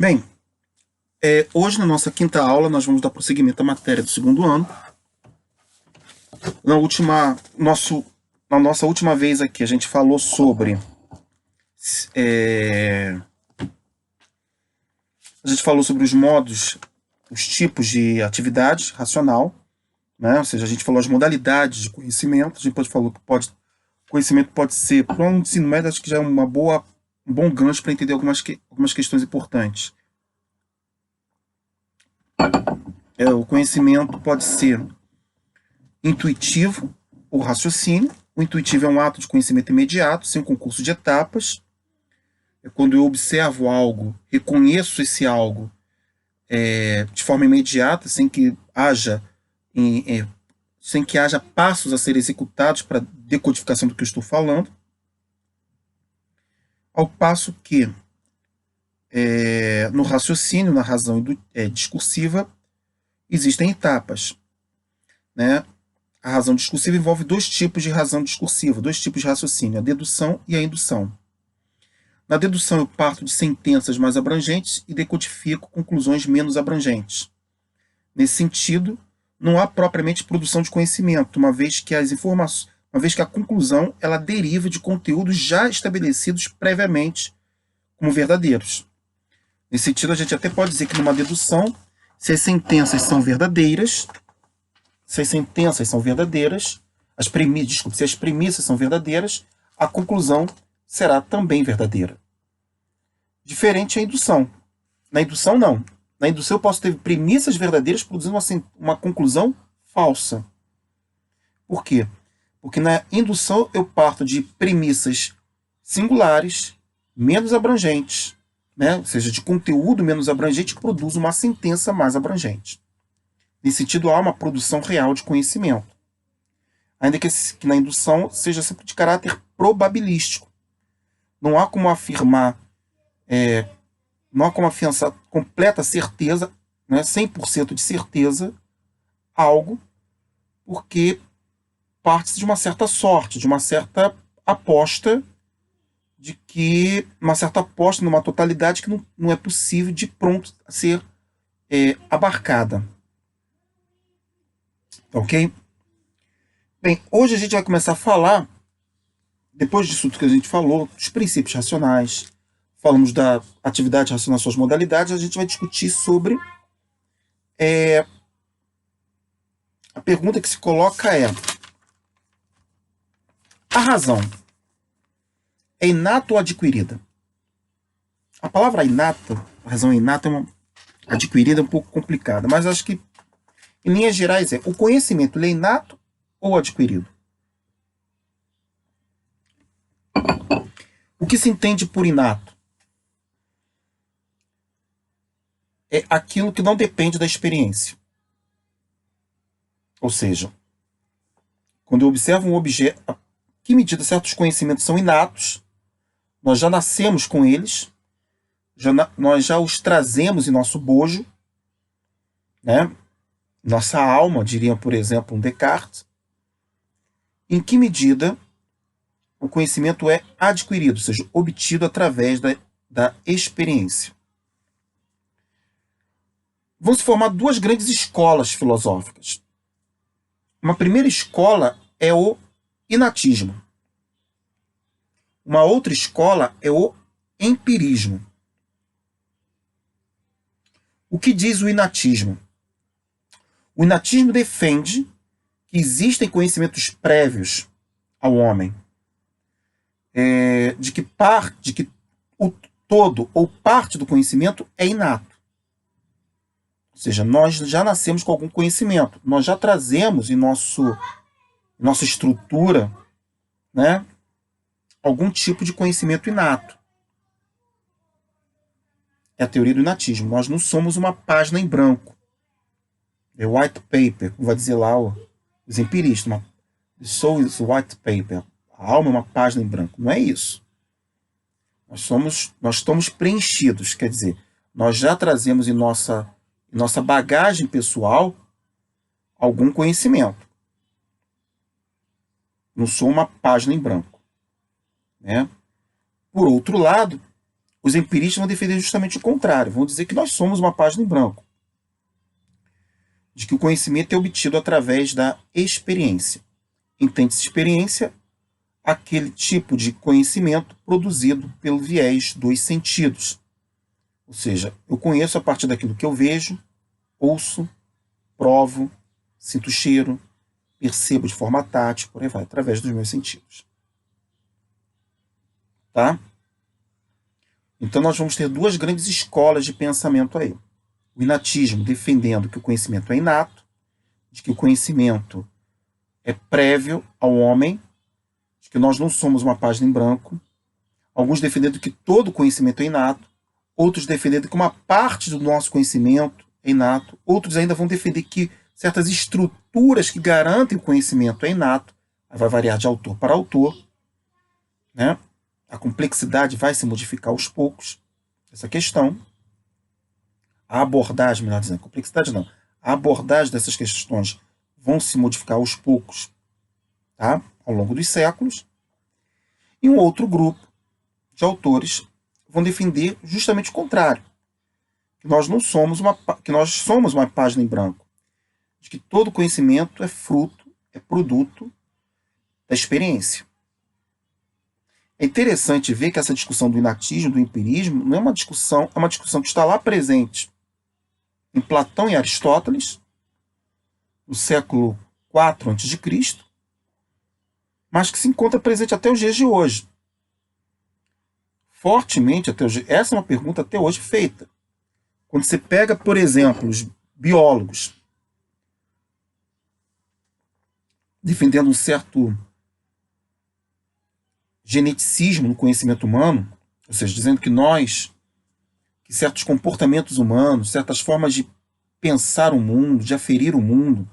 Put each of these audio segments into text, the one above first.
Bem, hoje na nossa quinta aula nós vamos dar prosseguimento à matéria do segundo ano. Na nossa última vez aqui a gente falou sobre os modos, os tipos de atividade racional, né? Ou seja, a gente falou as modalidades de conhecimento. A gente falou que conhecimento pode ser, para um ensino médio, acho que já é um bom gancho para entender algumas questões importantes. O conhecimento pode ser intuitivo ou raciocínio. O intuitivo é um ato de conhecimento imediato, sem um concurso de etapas. É quando eu observo algo, reconheço esse algo de forma imediata, sem que haja passos a serem executados para decodificação do que eu estou falando. Ao passo que no raciocínio, na razão discursiva, existem etapas, né? A razão discursiva envolve dois tipos de razão discursiva, dois tipos de raciocínio, a dedução e a indução. Na dedução, eu parto de sentenças mais abrangentes e decodifico conclusões menos abrangentes. Nesse sentido, não há propriamente produção de conhecimento, uma vez que a conclusão ela deriva de conteúdos já estabelecidos previamente como verdadeiros. Nesse sentido, a gente até pode dizer que numa dedução, se as sentenças são verdadeiras, se as premissas são verdadeiras, a conclusão será também verdadeira. Diferente a indução. Na indução, não. Na indução, eu posso ter premissas verdadeiras produzindo uma conclusão falsa. Por quê? Porque na indução eu parto de premissas singulares, menos abrangentes, né? Ou seja, de conteúdo menos abrangente, que produz uma sentença mais abrangente. Nesse sentido, há uma produção real de conhecimento. Ainda que na indução seja sempre de caráter probabilístico. Não há como afirmar, não há como afiançar completa certeza, né, 100% de certeza, algo, porque parte de uma certa sorte, de uma certa aposta, numa totalidade que não é possível de pronto ser abarcada. Ok? Bem, hoje a gente vai começar a falar, depois disso tudo que a gente falou, dos princípios racionais, falamos da atividade racional, suas modalidades, a gente vai discutir sobre a pergunta que se coloca é: a razão é inata ou adquirida? A palavra inata, a razão inata, adquirida é um pouco complicada, mas acho que, em linhas gerais, o conhecimento é inato ou adquirido? O que se entende por inato? É aquilo que não depende da experiência. Ou seja, quando eu observo um objeto, a que medida certos conhecimentos são inatos, nós já nascemos com eles, nós já os trazemos em nosso bojo, né? Nossa alma, diria, por exemplo, um Descartes. Em que medida o conhecimento é adquirido, ou seja, obtido através da experiência? Vão se formar duas grandes escolas filosóficas. Uma primeira escola é o inatismo. Uma outra escola é o empirismo. O que diz o inatismo? O inatismo defende que existem conhecimentos prévios ao homem, de que o todo ou parte do conhecimento é inato. Ou seja, nós já nascemos com algum conhecimento, nós já trazemos em nossa estrutura, né, algum tipo de conhecimento inato. É a teoria do inatismo. Nós não somos uma página em branco. É white paper, como vai dizer lá os empiristas. The soul is white paper. A alma é uma página em branco. Não é isso. Nós estamos preenchidos. Quer dizer, nós já trazemos em nossa bagagem pessoal algum conhecimento. Não sou uma página em branco, né? Por outro lado, Os empiristas vão defender justamente o contrário, vão dizer que nós somos uma página em branco, de que o conhecimento é obtido através da experiência. Entende-se experiência aquele tipo de conhecimento produzido pelo viés dos sentidos. Ou seja, eu conheço a partir daquilo que eu vejo, ouço, provo, sinto o cheiro, percebo de forma tátil, por aí vai, através dos meus sentidos. Tá? Então nós vamos ter duas grandes escolas de pensamento aí. O inatismo defendendo que o conhecimento é inato, de que o conhecimento é prévio ao homem, de que nós não somos uma página em branco. Alguns defendendo que todo conhecimento é inato, outros defendendo que uma parte do nosso conhecimento é inato, outros ainda vão defender que certas estruturas que garantem o conhecimento é inato, vai variar de autor para autor, né? A complexidade vai se modificar aos poucos, essa questão. A abordagem, melhor dizendo, complexidade não, a abordagem dessas questões vão se modificar aos poucos, tá? Ao longo dos séculos. E um outro grupo de autores vão defender justamente o contrário, que nós somos uma página em branco, de que todo conhecimento é fruto, é produto da experiência. É interessante ver que essa discussão do inatismo, do empirismo, não é uma discussão, é uma discussão que está lá presente em Platão e Aristóteles, no século IV a.C., mas que se encontra presente até os dias de hoje. Fortemente até hoje. Essa é uma pergunta até hoje feita. Quando você pega, por exemplo, os biólogos defendendo um certo geneticismo no conhecimento humano, ou seja, dizendo que certos comportamentos humanos, certas formas de pensar o mundo, de aferir o mundo,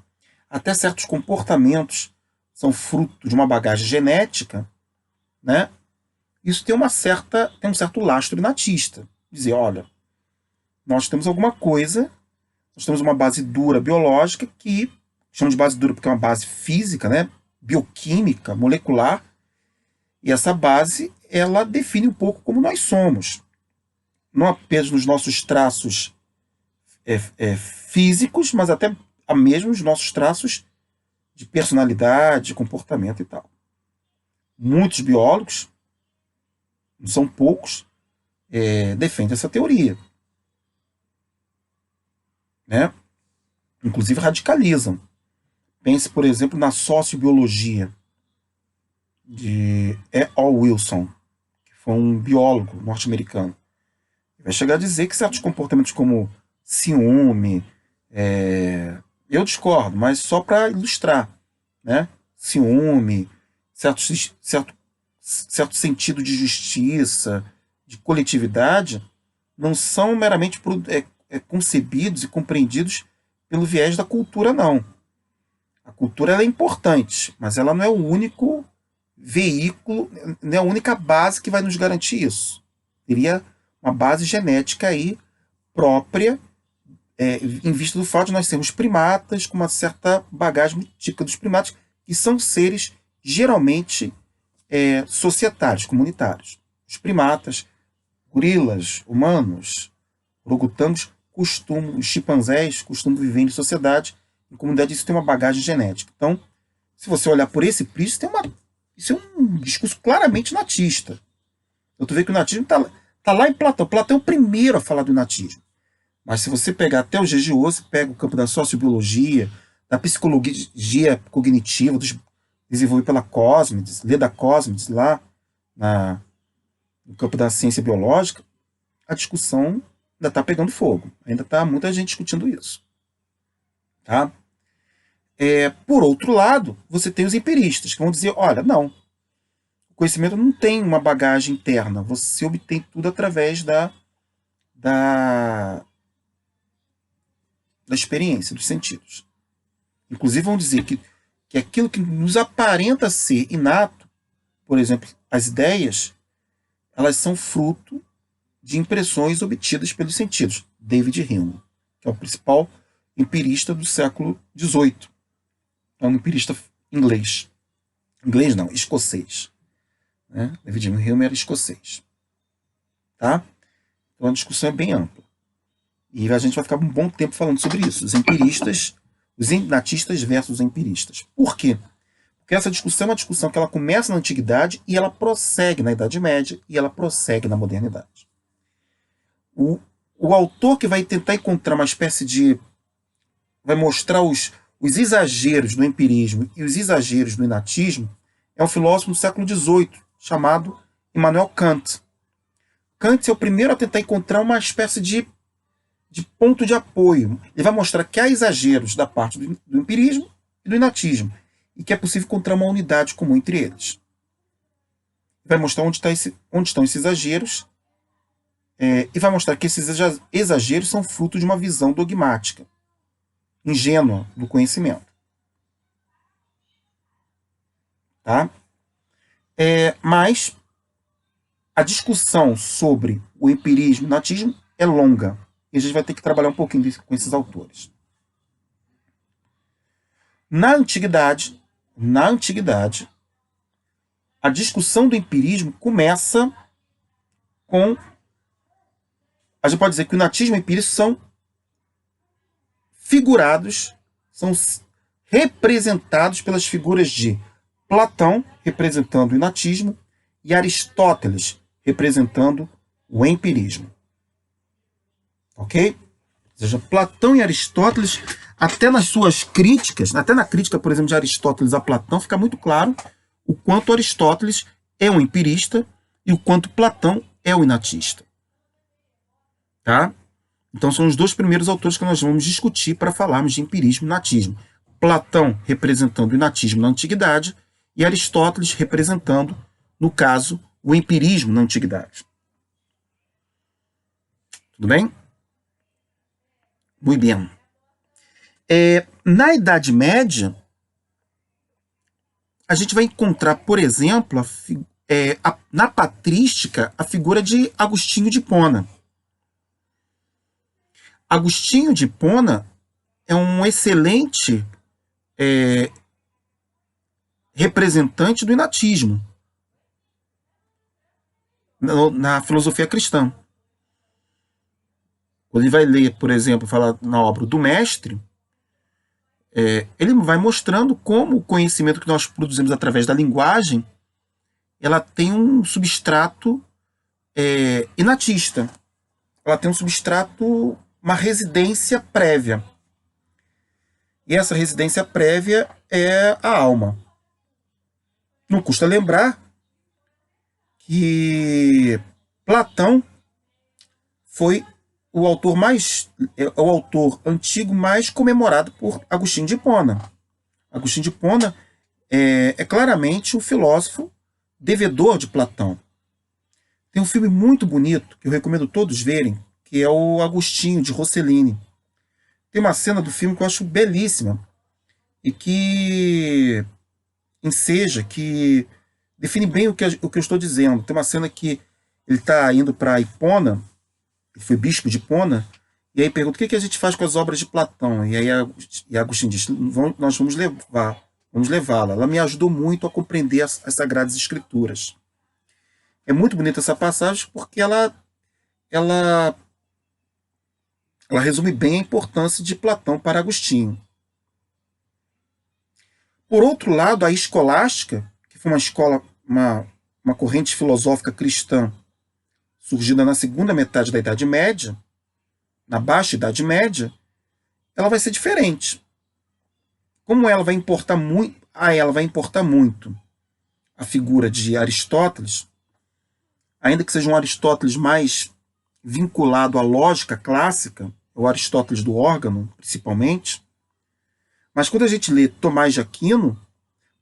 até certos comportamentos são fruto de uma bagagem genética, né? Isso tem um certo lastro inatista. Dizer, olha, nós temos alguma coisa, nós temos uma base dura biológica que, chamamos de base dura porque é uma base física, né? Bioquímica, molecular, e essa base, ela define um pouco como nós somos. Não apenas nos nossos traços físicos, mas até mesmo os nossos traços de personalidade, de comportamento e tal. Muitos biólogos, não são poucos, defendem essa teoria. Né? Inclusive radicalizam. Pense, por exemplo, na sociobiologia de E.O. Wilson, que foi um biólogo norte-americano. Ele vai chegar a dizer que certos comportamentos como ciúme, eu discordo, mas só para ilustrar, né? Ciúme, certo sentido de justiça, de coletividade, não são meramente concebidos e compreendidos pelo viés da cultura, não. A cultura ela é importante, mas ela não é o único veículo, não é a única base que vai nos garantir isso. Teria uma base genética aí própria, em vista do fato de nós sermos primatas, com uma certa bagagem típica dos primatas, que são seres geralmente societários, comunitários. Os primatas, gorilas, humanos, orangotangos, os chimpanzés costumam viver em sociedade, em comunidade, isso tem uma bagagem genética. Então, se você olhar por esse prisma, isso é um discurso claramente natista. Eu tô vendo que o natismo está lá em Platão. Platão é o primeiro a falar do natismo. Mas se você pegar até os dias de hoje, você pega o campo da sociobiologia, da psicologia cognitiva, desenvolvido pela Cosmides, Leda Cosmides, lá no campo da ciência biológica, a discussão ainda está pegando fogo. Ainda está muita gente discutindo isso. Tá? Por outro lado, você tem os empiristas, que vão dizer, olha, não, o conhecimento não tem uma bagagem interna, você obtém tudo através da experiência, dos sentidos. Inclusive vão dizer que aquilo que nos aparenta ser inato, por exemplo, as ideias, elas são fruto de impressões obtidas pelos sentidos. David Hume, que é o principal empirista do século XVIII. É um empirista inglês. Inglês não, escocês. Né? David Hume era escocês. Tá? Então a discussão é bem ampla. E a gente vai ficar um bom tempo falando sobre isso. Os empiristas, os natistas versus os empiristas. Por quê? Porque essa discussão é uma discussão que ela começa na Antiguidade e ela prossegue na Idade Média e ela prossegue na Modernidade. O autor que vai tentar encontrar uma espécie de... vai mostrar os exageros do empirismo e os exageros do inatismo é um filósofo do século XVIII, chamado Immanuel Kant. Kant é o primeiro a tentar encontrar uma espécie de ponto de apoio. Ele vai mostrar que há exageros da parte do empirismo e do inatismo, e que é possível encontrar uma unidade comum entre eles. Vai mostrar onde estão esses exageros, e vai mostrar que esses exageros são fruto de uma visão dogmática, ingênua do conhecimento. Tá? Mas a discussão sobre o empirismo e o natismo é longa. E a gente vai ter que trabalhar um pouquinho com esses autores. Na antiguidade, a discussão do empirismo começa com... A gente pode dizer que o natismo e o empirismo são figurados, são representados pelas figuras de Platão, representando o inatismo, e Aristóteles, representando o empirismo. Ok? Ou seja, Platão e Aristóteles, até nas suas críticas, até na crítica, por exemplo, de Aristóteles a Platão, fica muito claro o quanto Aristóteles é um empirista e o quanto Platão é um inatista. Tá? Então são os dois primeiros autores que nós vamos discutir para falarmos de empirismo e natismo. Platão representando o inatismo na antiguidade e Aristóteles representando, no caso, o empirismo na antiguidade. Tudo bem? Muito bem. Na Idade Média, a gente vai encontrar, por exemplo, na patrística, a figura de Agostinho de Hipona. Agostinho de Hipona é um excelente representante do inatismo na filosofia cristã. Quando ele vai ler, por exemplo, falar na obra do Mestre, ele vai mostrando como o conhecimento que nós produzimos através da linguagem, ela tem um substrato inatista. Ela tem um substrato, uma residência prévia. E essa residência prévia é a alma. Não custa lembrar que Platão foi o autor antigo mais comemorado por Agostinho de Hipona. Agostinho de Hipona é claramente o filósofo devedor de Platão. Tem um filme muito bonito, que eu recomendo todos verem, que é o Agostinho, de Rossellini. Tem uma cena do filme que eu acho belíssima, e que enseja, que define bem o que eu estou dizendo. Tem uma cena que ele está indo para Hipona, ele foi bispo de Hipona, e aí pergunta o que a gente faz com as obras de Platão. E aí Agostinho diz, nós vamos levá-la. Ela me ajudou muito a compreender as Sagradas Escrituras. É muito bonita essa passagem porque ela resume bem a importância de Platão para Agostinho. Por outro lado, a escolástica, que foi uma corrente filosófica cristã surgida na segunda metade da Idade Média, na Baixa Idade Média, ela vai ser diferente. Como ela vai importar muito, a figura de Aristóteles, ainda que seja um Aristóteles mais vinculado à lógica clássica, o Aristóteles do órgão, principalmente, mas quando a gente lê Tomás de Aquino,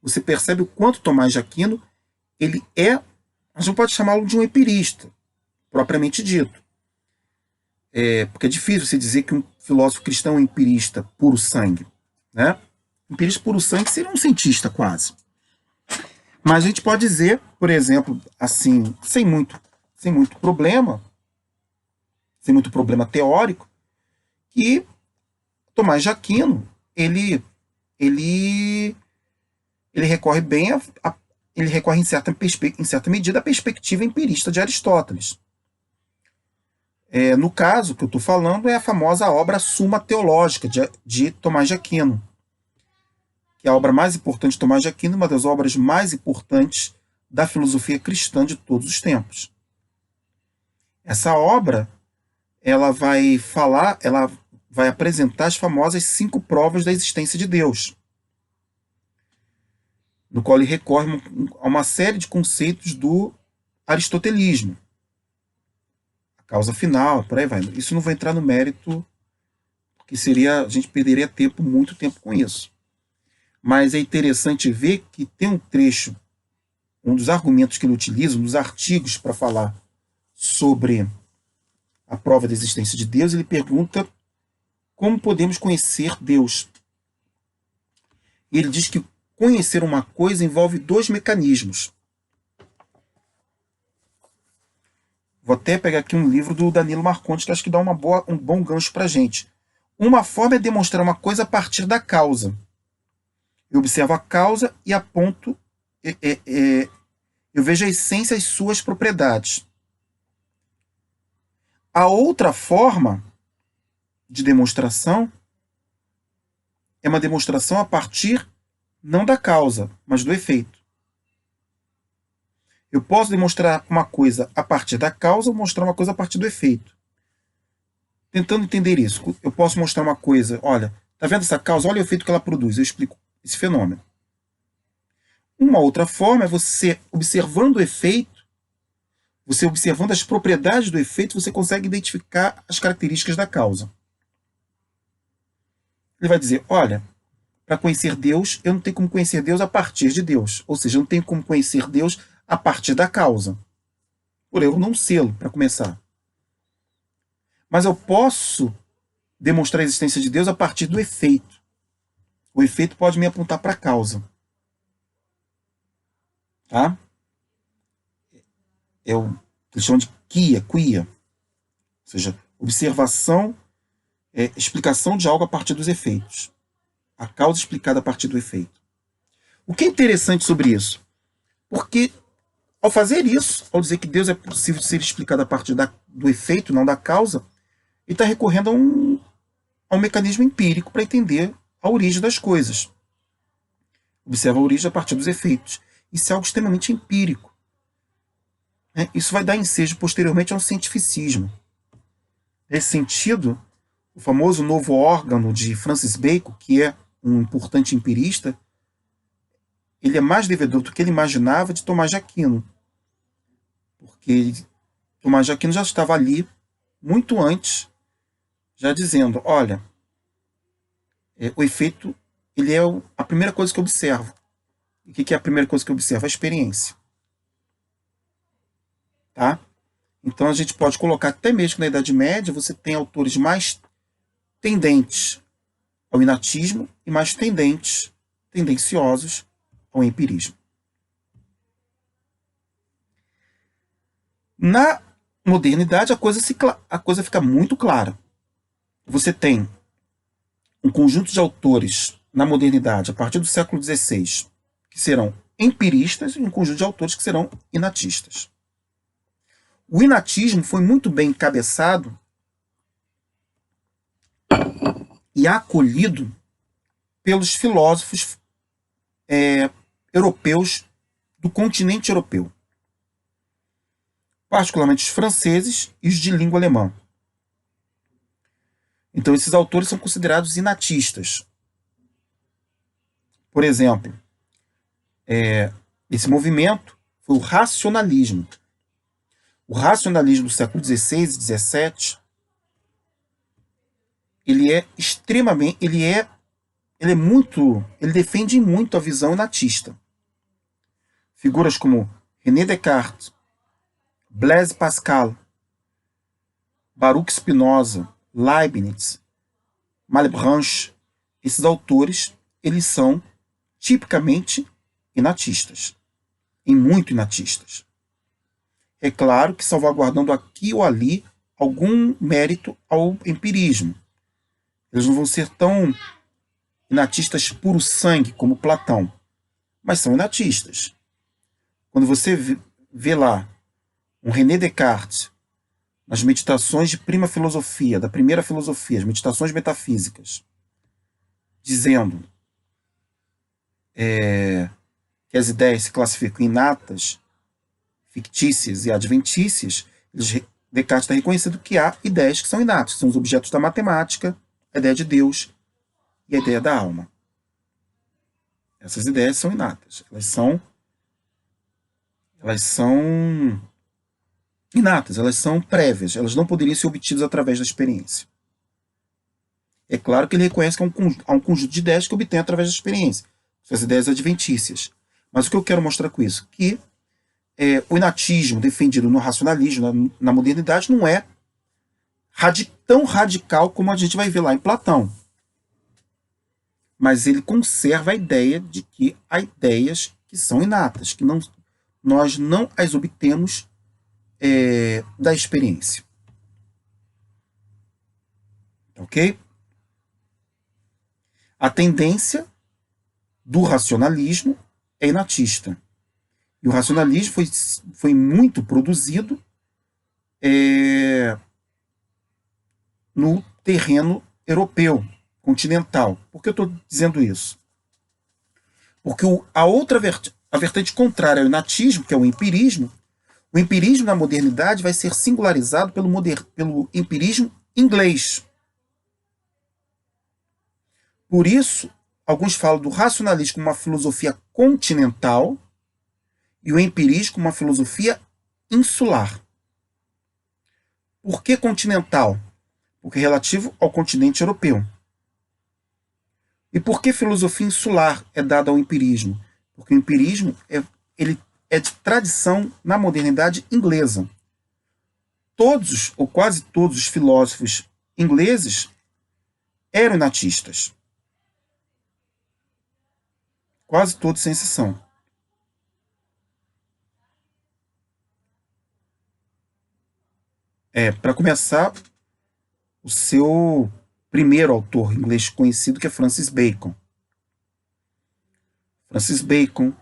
você percebe o quanto Tomás de Aquino, ele a gente não pode chamá-lo de um empirista, propriamente dito. Porque é difícil você dizer que um filósofo cristão é um empirista puro sangue. Né? Empirista puro sangue seria um cientista quase. Mas a gente pode dizer, por exemplo, assim, sem muito problema teórico, que Tomás de Aquino, ele recorre bem ele recorre em certa medida à perspectiva empirista de Aristóteles. No caso que eu estou falando, é a famosa obra Suma Teológica, de Tomás de Aquino, que é a obra mais importante de Tomás de Aquino, uma das obras mais importantes da filosofia cristã de todos os tempos. Essa obra, ela vai apresentar as famosas 5 provas da existência de Deus, no qual ele recorre a uma série de conceitos do aristotelismo. A causa final, por aí vai. Isso não vai entrar no mérito, porque a gente perderia muito tempo com isso. Mas é interessante ver que tem um trecho, um dos argumentos que ele utiliza, um dos artigos para falar sobre a prova da existência de Deus, ele pergunta como podemos conhecer Deus. E ele diz que conhecer uma coisa envolve 2 mecanismos. Vou até pegar aqui um livro do Danilo Marcondes, que acho que dá um bom gancho para a gente. Uma forma é demonstrar uma coisa a partir da causa. Eu observo a causa e aponto, eu vejo a essência e suas propriedades. A outra forma de demonstração é uma demonstração a partir não da causa, mas do efeito. Eu posso demonstrar uma coisa a partir da causa ou mostrar uma coisa a partir do efeito. Tentando entender isso, eu posso mostrar uma coisa, olha, tá vendo essa causa? Olha o efeito que ela produz, eu explico esse fenômeno. Uma outra forma é você, observando o efeito, você observando as propriedades do efeito, você consegue identificar as características da causa. Ele vai dizer, olha, para conhecer Deus, eu não tenho como conhecer Deus a partir de Deus. Ou seja, eu não tenho como conhecer Deus a partir da causa. Por eu não sê-lo, para começar. Mas eu posso demonstrar a existência de Deus a partir do efeito. O efeito pode me apontar para a causa. Tá? É o que eles chamam de quia. Ou seja, observação, explicação de algo a partir dos efeitos. A causa explicada a partir do efeito. O que é interessante sobre isso? Porque, ao fazer isso, ao dizer que Deus é possível de ser explicado a partir do efeito, não da causa, ele está recorrendo a um mecanismo empírico para entender a origem das coisas. Observa a origem a partir dos efeitos. Isso é algo extremamente empírico. Isso vai dar ensejo posteriormente ao cientificismo. Nesse sentido, o famoso novo órgão de Francis Bacon, que é um importante empirista, ele é mais devedor do que ele imaginava de Tomás de Aquino. Porque Tomás de Aquino já estava ali, muito antes, já dizendo, olha, o efeito, ele é a primeira coisa que eu observo. E o que é a primeira coisa que eu observo? A experiência. Tá? Então a gente pode colocar, até mesmo na Idade Média, você tem autores mais tendentes ao inatismo e mais tendenciosos ao empirismo. Na modernidade, a coisa fica muito clara. Você tem um conjunto de autores na modernidade, a partir do século XVI, que serão empiristas, e um conjunto de autores que serão inatistas. O inatismo foi muito bem encabeçado e acolhido pelos filósofos europeus do continente europeu, particularmente os franceses e os de língua alemã. Então esses autores são considerados inatistas. Por exemplo, esse movimento foi o racionalismo. O racionalismo do século XVI e XVII, ele defende muito a visão inatista. Figuras como René Descartes, Blaise Pascal, Baruch Spinoza, Leibniz, Malebranche, esses autores, eles são tipicamente inatistas, e muito inatistas. É claro que salvaguardando aqui ou ali algum mérito ao empirismo. Eles não vão ser tão inatistas puro sangue como Platão, mas são inatistas. Quando você vê lá um René Descartes, nas meditações de prima filosofia, da primeira filosofia, as meditações metafísicas, dizendo que as ideias se classificam em inatas, fictícias e adventícias, Descartes está reconhecendo que há ideias que são inatas, que são os objetos da matemática, a ideia de Deus e a ideia da alma. Essas ideias são inatas. Elas são inatas, elas são prévias, elas não poderiam ser obtidas através da experiência. É claro que ele reconhece que há um conjunto de ideias que obtém através da experiência, suas ideias adventícias. Mas o que eu quero mostrar com isso? Que o inatismo defendido no racionalismo, na modernidade, não é tão radical como a gente vai ver lá em Platão. Mas ele conserva a ideia de que há ideias que são inatas, que nós não as obtemos da experiência. Ok? A tendência do racionalismo é inatista. E o racionalismo foi muito produzido no terreno europeu, continental. Por que eu estou dizendo isso? Porque a vertente contrária ao inatismo, que é o empirismo na modernidade vai ser singularizado pelo empirismo inglês. Por isso, alguns falam do racionalismo como uma filosofia continental e o empirismo como uma filosofia insular. Por que continental? Porque é relativo ao continente europeu. E por que filosofia insular é dada ao empirismo? Porque o empirismo ele é de tradição na modernidade inglesa. Todos, ou quase todos, os filósofos ingleses eram inatistas. Quase todos, sem exceção. Para começar, o seu primeiro autor inglês conhecido, que é Francis Bacon. Francis Bacon,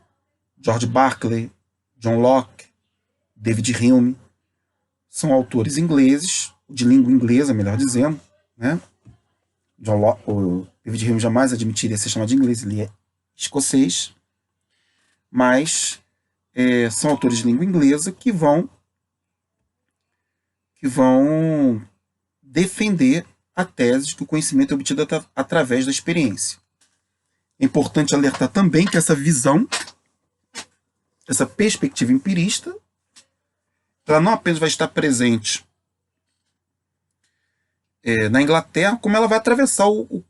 George Berkeley, John Locke, David Hume, são autores ingleses, de língua inglesa, melhor dizendo, né? O David Hume jamais admitiria ser chamado de inglês, ele é escocês, mas são autores de língua inglesa que vão defender a tese de que o conhecimento é obtido através da experiência. É importante alertar também que essa visão, essa perspectiva empirista, ela não apenas vai estar presente na Inglaterra, como ela vai atravessar o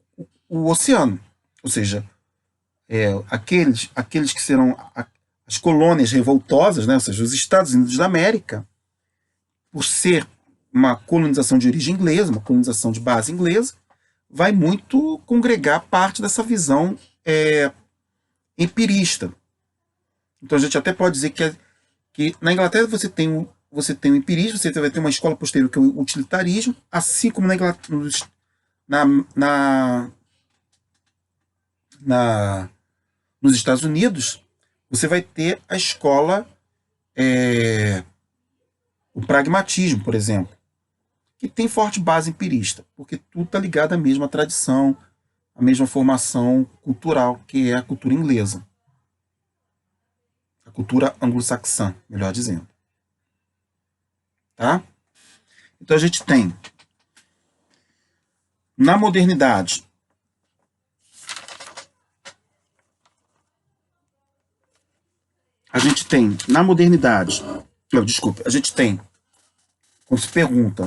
oceano. Ou seja, aqueles que serão as colônias revoltosas, né? Ou seja, os Estados Unidos da América, por ser uma colonização de origem inglesa, uma colonização de base inglesa, vai muito congregar parte dessa visão empirista. Então a gente até pode dizer que na Inglaterra você tem o empirismo, você vai ter uma escola posterior que é o utilitarismo, assim como nos Estados Unidos, você vai ter a escola, o pragmatismo, por exemplo, que tem forte base empirista, porque tudo está ligado à mesma tradição, à mesma formação cultural, que é a cultura inglesa. A cultura anglo-saxã, melhor dizendo. Tá? Então a gente tem, na modernidade, a gente tem, quando se pergunta,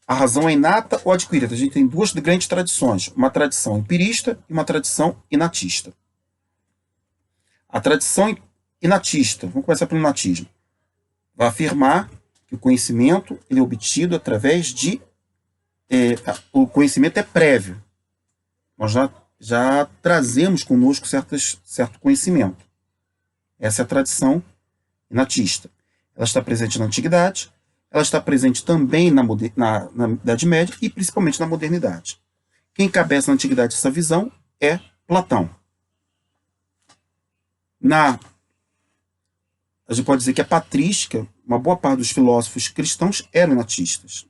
a razão é inata ou adquirida? A gente tem duas grandes tradições, uma tradição empirista e uma tradição inatista. A tradição inatista, vamos começar pelo inatismo, vai afirmar que o conhecimento ele é obtido através de... o conhecimento é prévio. Nós já trazemos conosco certo conhecimento. Essa é a tradição inatista. Ela está presente na antiguidade, ela está presente também na Idade Média e principalmente na modernidade. Quem encabeça na antiguidade essa visão é Platão. A gente pode dizer que a patrística, uma boa parte dos filósofos cristãos eram inatistas.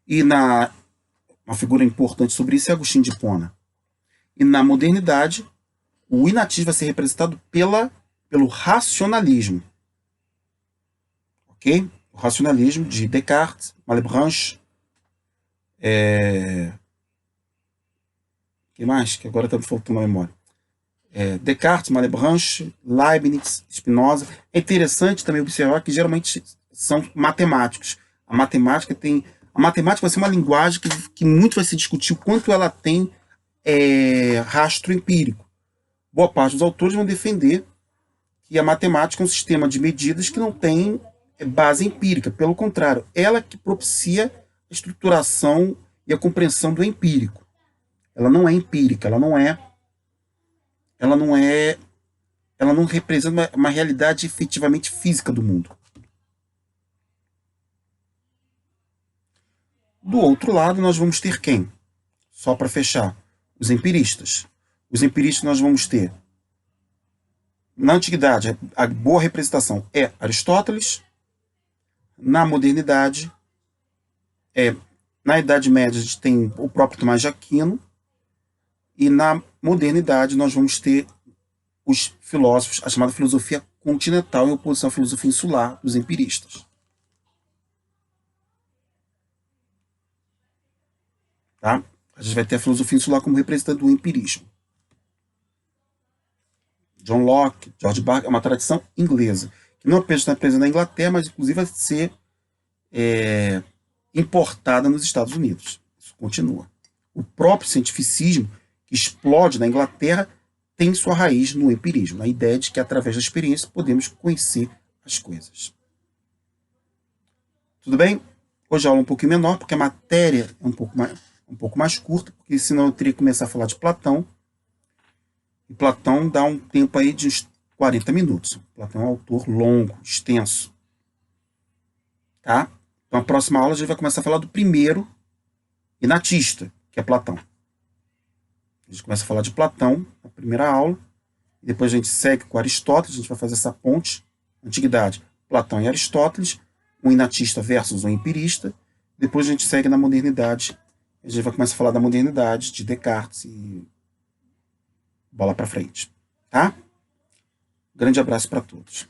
E uma figura importante sobre isso é Agostinho de Hipona. E na modernidade, o inativo vai ser representado pelo racionalismo. Ok? O racionalismo de Descartes, Malebranche, que mais? Que agora está me faltando a memória. Descartes, Malebranche, Leibniz, Spinoza. É interessante também observar que geralmente são matemáticos. A matemática vai ser uma linguagem que muito vai se discutir o quanto ela tem rastro empírico. Boa parte dos autores vão defender que a matemática é um sistema de medidas que não tem base empírica. Pelo contrário, ela que propicia a estruturação e a compreensão do empírico. Ela não é empírica, ela não representa uma realidade efetivamente física do mundo. Do outro lado, nós vamos ter quem? Só para fechar, os empiristas. Os empiristas nós vamos ter, na antiguidade, a boa representação é Aristóteles. Na modernidade, na Idade Média, a gente tem o próprio Tomás de Aquino. E na modernidade, nós vamos ter os filósofos, a chamada filosofia continental, em oposição à filosofia insular dos empiristas. Tá? A gente vai ter a filosofia insular como representante do empirismo. John Locke, George Berkeley, é uma tradição inglesa, que não apenas está presente na Inglaterra, mas inclusive vai ser importada nos Estados Unidos. Isso continua. O próprio cientificismo, que explode na Inglaterra, tem sua raiz no empirismo, na ideia de que através da experiência podemos conhecer as coisas. Tudo bem? Hoje a aula é um pouquinho menor, porque a matéria é um pouco mais curta, porque senão eu teria que começar a falar de Platão. E Platão dá um tempo aí de uns 40 minutos. Platão é um autor longo, extenso. Tá? Então, a próxima aula a gente vai começar a falar do primeiro inatista, que é Platão. A gente começa a falar de Platão na primeira aula, e depois a gente segue com Aristóteles, a gente vai fazer essa ponte, antiguidade, Platão e Aristóteles, um inatista versus um empirista. Depois a gente segue na modernidade, a gente vai começar a falar da modernidade, de Descartes e bola para frente. Tá? Grande abraço para todos.